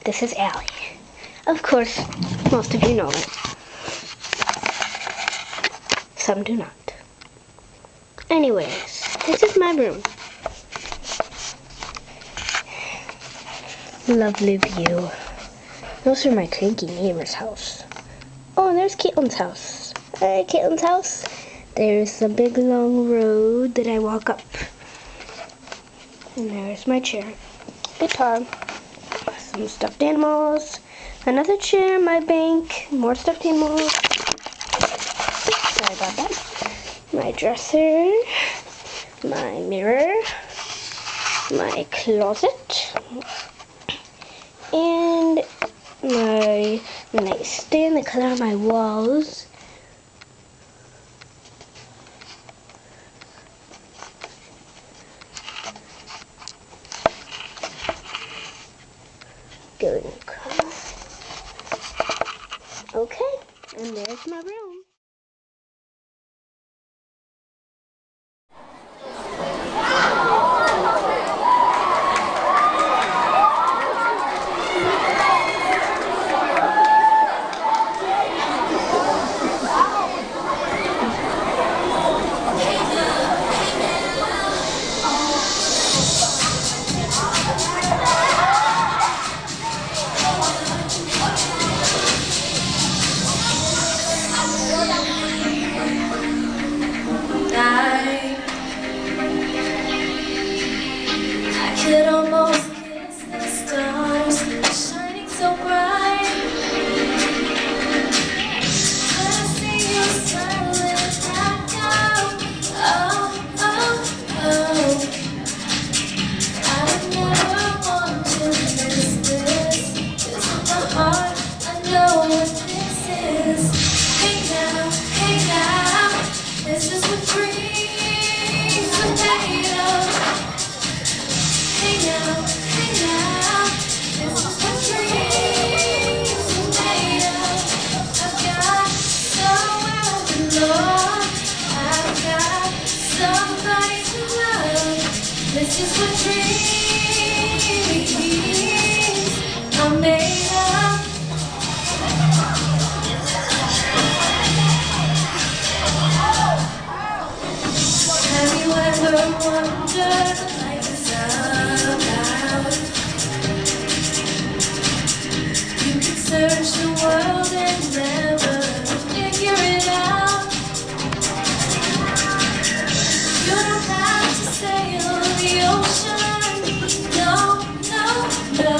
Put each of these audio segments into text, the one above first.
This is Allie. Of course, most of you know it. Some do not. Anyways, this is my room. Lovely view. Those are my cranky neighbor's house. Oh, and there's Caitlin's house. Hi, Caitlin's house. There's the big long road that I walk up. And there's my chair. Guitar. Some stuffed animals. Another chair, my bank. More stuffed animals. Sorry about that. My dresser. My mirror. My closet. And my nightstand, the color of my walls. Good. Okay, and there's my room. I could almost kiss the stars shining so bright. When I see you smiling back out, oh, oh, oh, I would never want to miss this. This is my heart, I know what this is. Hey now, this is what dreams are made of. Hey now, this is what dreams are made of. I've got somewhere I belong. I've got somebody to love. This is what dreams are made of. Have you ever wondered what life is about? You can search the world and never figure it out. You don't have to sail the ocean. No, no, no.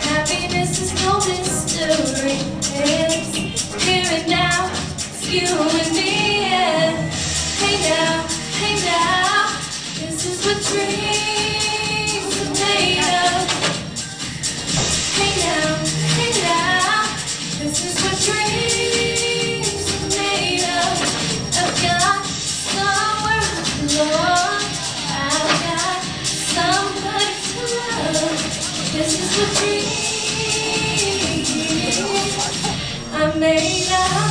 Happiness is no mystery. It's here and now. It's you and me. Yeah. Hey now, this is what dreams are made of. Hey now, this is what dreams are made of. I've got somewhere I belong. I've got somebody to love. This is what dreams are made of.